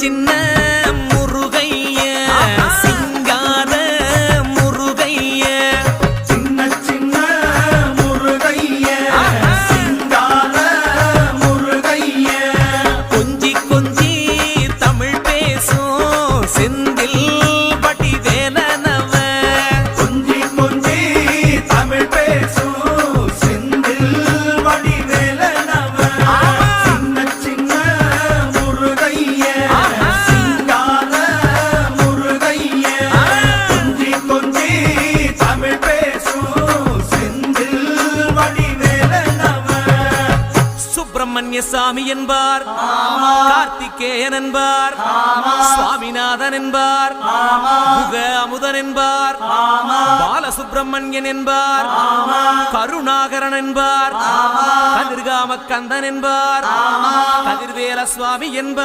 சின்ன முருகைய சிங்கார முருகைய சின்ன சின்ன முருகைய சிங்கார முருகைய கொஞ்சி கொஞ்சி தமிழ் பேசும் செந்தில் வடிவேலனவ கொஞ்சி கொஞ்சி தமிழ் பேசும் செந்தில் வடிவேலனவ சின்ன சின்ன முருகைய சிங்கார முருகைய கொஞ்சி கொஞ்சி தமிழ் பேசும் செந்தில் வடிவேலனவ சுப்பிரமணிய சாமி என்பார், கார்த்திகேயன் என்பார், சுவாமிநாதன் என்பார், முக அமுதன் என்பார், பாலசுப்பிரமணியன் என்பார், கருணாகரன் என்பார், கதிர்காம கந்தன் என்பார், கதிர்வேல சுவாமி என்பார்.